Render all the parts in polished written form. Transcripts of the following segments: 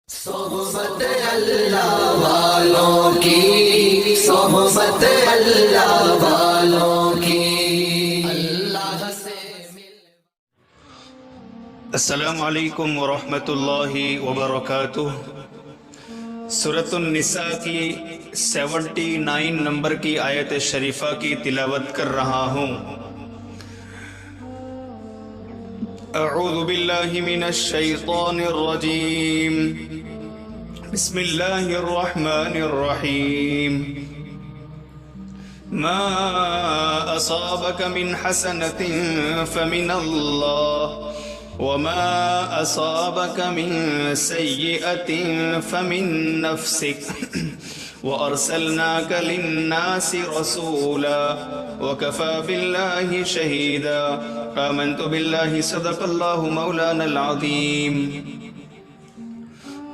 صحبت اللہ والوں کی، صحبت اللہ والوں کی، اللہ سے السلام علیکم ورحمۃ اللہ وبرکاتہ۔ سورۃ النساء کی 79 نمبر کی آیت شریفہ کی تلاوت کر رہا ہوں۔ اعوذ باللہ من الشیطان الرجیم، بسم اللہ الرحمن الرحیم۔ ما اصابک من حسنۃ فمن اللہ وما اصابک من سیئۃ فمن نفسک وارسلناک للناس رسولا وکفى باللہ شہیدا۔ آمنت باللہ صدق اللہ مولانا العظیم۔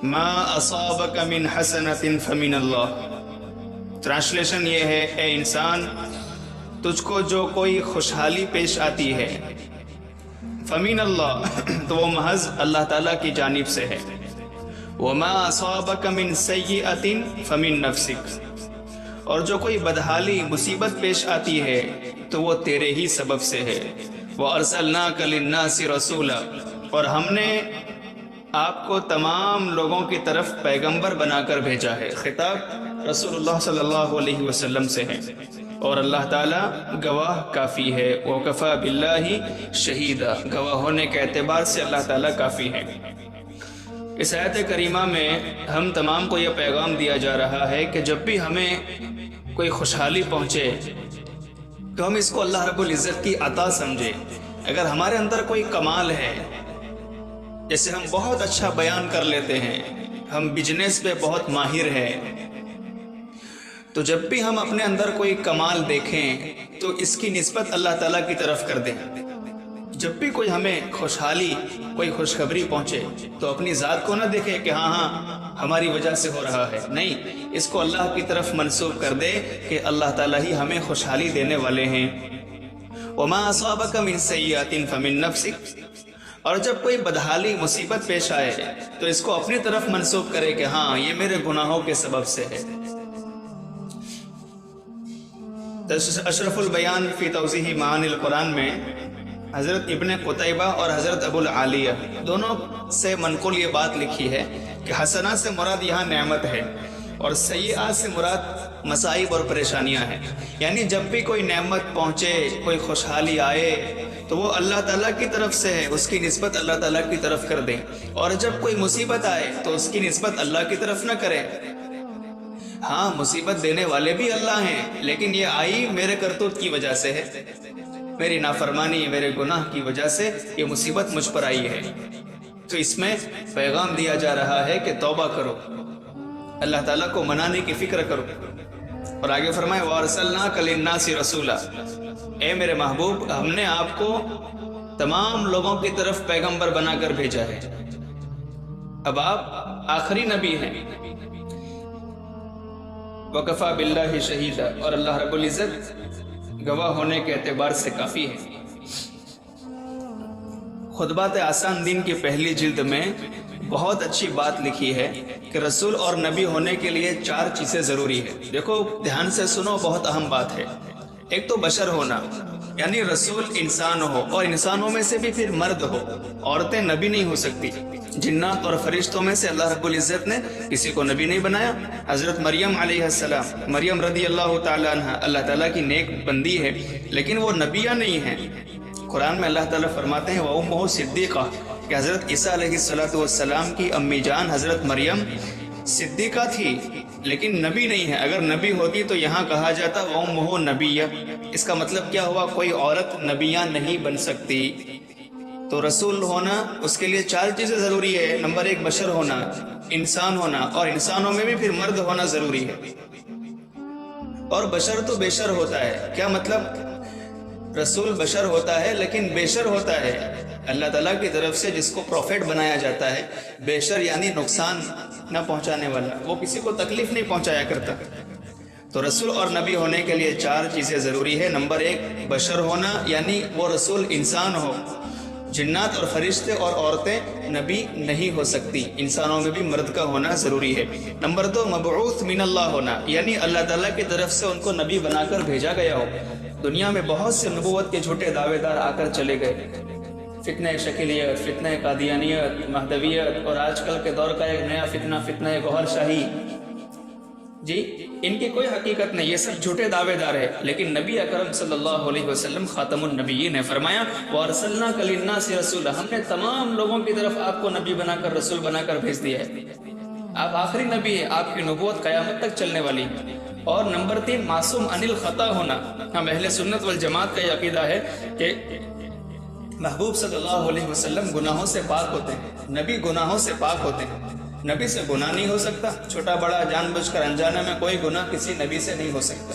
ما اصابک من حسنۃ فمن اللہ، ٹرانسلیشن یہ ہے، اے انسان تجھ کو جو کوئی خوشحالی پیش آتی ہے، فمن اللہ تو وہ محض اللہ تعالیٰ کی جانب سے ہے، وما اصابک من سیئۃ فمن نفسک، اور جو کوئی بدحالی مصیبت پیش آتی ہے تو وہ تیرے ہی سبب سے ہے، وارسلناک للناس رسولا، اور ہم نے آپ کو تمام لوگوں کی طرف پیغمبر بنا کر بھیجا ہے۔ خطاب رسول اللہ صلی اللہ علیہ وسلم سے ہے، اور اللہ تعالیٰ گواہ کافی ہے، وَكَفَى بِاللَّهِ شَهِيدًا، گواہ ہونے کے اعتبار سے اللہ تعالیٰ کافی ہے۔ اس آیت کریمہ میں ہم تمام کو یہ پیغام دیا جا رہا ہے کہ جب بھی ہمیں کوئی خوشحالی پہنچے تو ہم اس کو اللہ رب العزت کی عطا سمجھے۔ اگر ہمارے اندر کوئی کمال ہے، جیسے ہم بہت اچھا بیان کر لیتے ہیں، ہم بزنس پہ بہت ماہر ہیں، تو جب بھی ہم اپنے اندر کوئی کمال دیکھیں تو اس کی نسبت اللہ تعالیٰ کی طرف کر دیں۔ جب بھی کوئی ہمیں خوشحالی، کوئی خوشخبری پہنچے تو اپنی ذات کو نہ دیکھے کہ ہاں ہماری وجہ سے ہو رہا ہے، نہیں، اس کو اللہ کی طرف منسوب کر دے کہ اللہ تعالیٰ ہی ہمیں خوشحالی دینے والے ہیں۔ وما اصابک من سیئۃ فمن نفسک، اور جب کوئی بدحالی مصیبت پیش آئے تو اس کو اپنی طرف منسوب کرے کہ ہاں یہ میرے گناہوں کے سبب سے ہے۔ اشرف البیان فی توضیح معانی القرآن میں حضرت ابن قتیبہ اور حضرت ابو العالیہ دونوں سے منقول یہ بات لکھی ہے کہ حسنہ سے مراد یہاں نعمت ہے، اور سیئہ سے مراد مصائب اور پریشانیاں ہیں۔ یعنی جب بھی کوئی نعمت پہنچے، کوئی خوشحالی آئے تو وہ اللہ تعالیٰ کی طرف سے ہے، اس کی نسبت اللہ تعالیٰ کی طرف کر دیں، اور جب کوئی مصیبت آئے تو اس کی نسبت اللہ کی طرف نہ کریں۔ ہاں، مصیبت دینے والے بھی اللہ ہیں، لیکن یہ آئی میرے کرتوت کی وجہ سے ہے، میری نافرمانی، میرے گناہ کی وجہ سے یہ مصیبت مجھ پر آئی ہے۔ تو اس میں پیغام دیا جا رہا ہے کہ توبہ کرو، اللہ تعالیٰ کو منانے کی فکر کرو، اور آگے فرمائے وَأَرْسَلْنَاكَ لِلنَّاسِ رَسُولًا، اے میرے محبوب ہم نے آپ کو تمام لوگوں کی طرف پیغمبر بنا کر بھیجا ہے۔ اب آپ آخری نبی ہیں، وَكَفَى بِاللَّهِ شَهِيدًا، اور اللہ رب العزت گواہ ہونے کے اعتبار سے کافی ہے۔ خطبات آسان دین کی پہلی جلد میں بہت اچھی بات لکھی ہے کہ رسول اور نبی ہونے کے لیے 4 چیزیں ضروری ہے۔ دیکھو دھیان سے سنو، بہت اہم بات ہے۔ ایک تو بشر ہونا، یعنی رسول انسان ہو، اور انسانوں میں سے بھی پھر مرد ہو، عورتیں نبی نہیں ہو سکتی۔ جنات اور فرشتوں میں سے اللہ رب العزت نے کسی کو نبی نہیں بنایا۔ حضرت مریم علیہ السلام، مریم رضی اللہ تعالیٰ عنہ اللہ تعالیٰ کی نیک بندی ہے، لیکن وہ نبیہ نہیں ہیں۔ قرآن میں اللہ تعالیٰ فرماتے ہیں وَأُمُّهُ صِدِّيقَةٌ، کہ حضرت عیسیٰ علیہ السلام کی امی جان حضرت مریم صدیقہ تھی، لیکن نبی نہیں ہے۔ اگر نبی ہوتی تو یہاں کہا جاتا وَأُمُّهُ نَبِيَّةٌ، اس کا مطلب کیا ہوا؟ کوئی عورت نبیہ نہیں بن سکتی۔ تو رسول ہونا، اس کے لیے 4 چیزیں ضروری ہے۔ نمبر 1 بشر ہونا، انسان ہونا، اور انسانوں میں بھی پھر مرد ہونا ضروری ہے۔ اور بشر تو بیشر ہوتا ہے، کیا مطلب؟ رسول بشر ہوتا ہے لیکن بیشر ہوتا ہے، اللہ تعالیٰ کی طرف سے جس کو پروفیٹ بنایا جاتا ہے۔ بیشر یعنی نقصان نہ پہنچانے والا، وہ کسی کو تکلیف نہیں پہنچایا کرتا۔ تو رسول اور نبی ہونے کے لیے 4 چیزیں ضروری ہے۔ نمبر 1 بشر ہونا، یعنی وہ رسول انسان ہو، جنات اور فرشتے اور عورتیں نبی نہیں ہو سکتی، انسانوں میں بھی مرد کا ہونا ضروری ہے۔ نمبر 2 مبعوث من اللہ ہونا، یعنی اللہ تعالیٰ کی طرف سے ان کو نبی بنا کر بھیجا گیا ہو۔ دنیا میں بہت سے نبوت کے جھوٹے دعوے دار آ کر چلے گئے، فتنہ شکیلیت، فتنہ قادیانیت، مہدویت، اور آج کل کے دور کا ایک نیا فتنہ گوہر شاہی، جی ان کی کوئی حقیقت نہیں، یہ سب جھوٹے دعوے دار ہے۔ لیکن نبی اکرم صلی اللہ علیہ وسلم خاتم النبیین نے فرمایا وَأَرْسَلْنَاكَ لِلنَّاسِ رَسُولًا، ہم نے تمام لوگوں کی طرف آپ کو نبی بنا کر، رسول بنا کر بھیج دیا ہے۔ آپ آخری نبی ہیں، آپ کی نبوت قیامت تک چلنے والی ہے۔ اور نمبر 3 معصوم عن الخطا ہونا، ہم اہل سنت والجماعت کا یہ عقیدہ ہے کہ محبوب صلی اللہ علیہ وسلم گناہوں سے پاک ہوتے ہیں، نبی گناہوں سے پاک ہوتے ہیں، نبی سے گناہ نہیں ہو سکتا، چھوٹا بڑا جان بوجھ کر انجانے میں کوئی گناہ کسی نبی سے نہیں ہو سکتا۔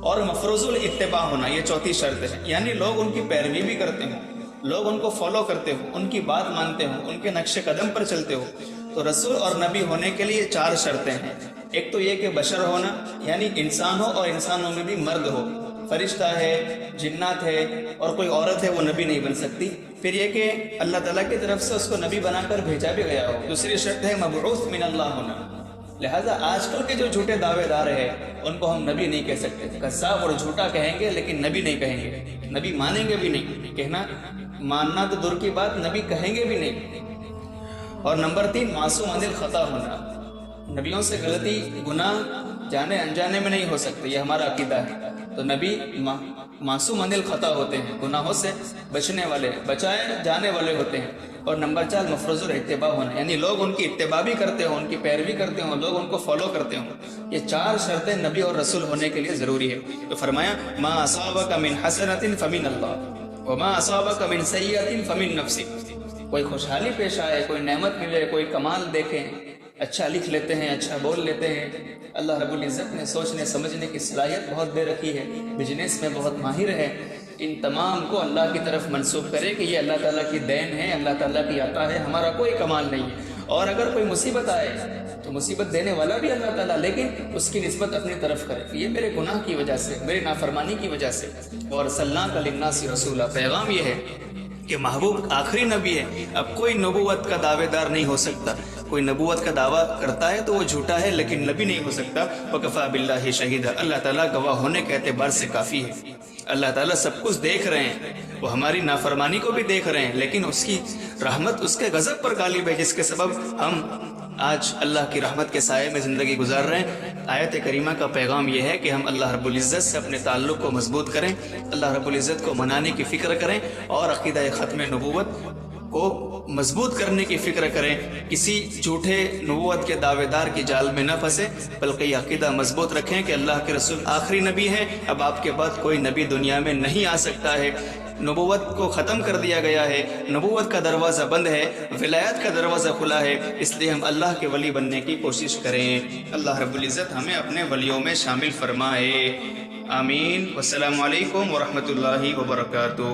اور مفروض الاتباع ہونا، یہ چوتھی شرط ہے، یعنی لوگ ان کی پیروی بھی کرتے ہوں، لوگ ان کو فالو کرتے ہوں، ان کی بات مانتے ہوں، ان کے نقش قدم پر چلتے ہوں۔ تو رسول اور نبی ہونے کے لیے 4 شرطیں ہیں۔ ایک تو یہ کہ بشر ہونا، یعنی انسان ہو اور انسانوں میں بھی مرد ہو، فرشتہ ہے، جنات ہے اور کوئی عورت ہے وہ نبی نہیں بن سکتی۔ پھر یہ کہ اللہ تعالیٰ کی طرف سے اس کو نبی بنا کر بھیجا بھی گیا ہو۔ دوسری شرط ہے مبعوث من اللہ ہونا۔ لہٰذا آج کل کے جو جھوٹے دعوے دار ہیں ان کو ہم نبی نہیں کہہ سکتے، کذاب اور جھوٹا کہیں گے لیکن نبی نہیں کہیں گے، نبی مانیں گے بھی نہیں، کہنا ماننا تو دور کی بات، نبی کہیں گے بھی نہیں۔ اور نمبر 3 معصوم عن الخطا ہونا، نبیوں سے غلطی گناہ جانے انجانے میں نہیں ہو سکتے، یہ ہمارا عقیدہ ہے۔ تو نبی معصوم عن الخطا ہوتے ہیں، گناہوں سے بچنے والے، بچائے جانے والے ہوتے ہیں۔ اور نمبر 4 مفروض الاتباع ہونا، یعنی لوگ ان کی اتباع بھی کرتے ہوں، ان کی پیروی کرتے ہوں، لوگ ان کو فالو کرتے ہوں۔ یہ 4 شرطیں نبی اور رسول ہونے کے لیے ضروری ہے۔ تو فرمایا ما اصابک من حسنۃ فمن اللہ وما اصابک من سیئۃ فمن نفسک، کوئی خوشحالی پیش آئے، کوئی نعمت ملے، کوئی کمال دیکھیں، اچھا لکھ لیتے ہیں، اچھا بول لیتے ہیں، اللہ رب العزت نے سوچنے سمجھنے کی صلاحیت بہت دے رکھی ہے، بزنس میں بہت ماہر ہے، ان تمام کو اللہ کی طرف منسوب کرے کہ یہ اللہ تعالیٰ کی دین ہے، اللہ تعالیٰ کی عطا ہے، ہمارا کوئی کمال نہیں ہے۔ اور اگر کوئی مصیبت آئے تو مصیبت دینے والا بھی اللہ تعالیٰ، لیکن اس کی نسبت اپنی طرف کرے، یہ میرے گناہ کی وجہ سے، میری نافرمانی کی وجہ سے۔ اور سَلَّاكَ لِلنَّاسِ رَسُولًا، پیغام یہ ہے کہ محبوب آخری نبی ہے، اب کوئی نبوت کا دعوے دار نہیں ہو سکتا۔ کوئی نبوت کا دعویٰ کرتا ہے تو وہ جھوٹا ہے، لیکن نبی نہیں ہو سکتا۔ وَكَفَى بِاللَّهِ شَهِيدًا، اللہ تعالیٰ گواہ ہونے کے اعتبار سے کافی ہے۔ اللہ تعالیٰ سب کچھ دیکھ رہے ہیں، وہ ہماری نافرمانی کو بھی دیکھ رہے ہیں، لیکن اس کی رحمت اس کے غضب پر غالب ہے، جس کے سبب ہم آج اللہ کی رحمت کے سائے میں زندگی گزار رہے ہیں۔ آیت کریمہ کا پیغام یہ ہے کہ ہم اللہ رب العزت سے اپنے تعلق کو مضبوط کریں، اللہ رب العزت کو منانے کی فکر کریں، اور عقیدہ ختم نبوت کو مضبوط کرنے کی فکر کریں، کسی جھوٹے نبوت کے دعوے دار کی جال میں نہ پھنسے، بلکہ یہ عقیدہ مضبوط رکھیں کہ اللہ کے رسول آخری نبی ہے، اب آپ کے بعد کوئی نبی دنیا میں نہیں آ سکتا ہے، نبوت کو ختم کر دیا گیا ہے، نبوت کا دروازہ بند ہے، ولایت کا دروازہ کھلا ہے، اس لیے ہم اللہ کے ولی بننے کی کوشش کریں۔ اللہ رب العزت ہمیں اپنے ولیوں میں شامل فرمائے، آمین۔ والسلام علیکم ورحمۃ اللہ وبرکاتہ۔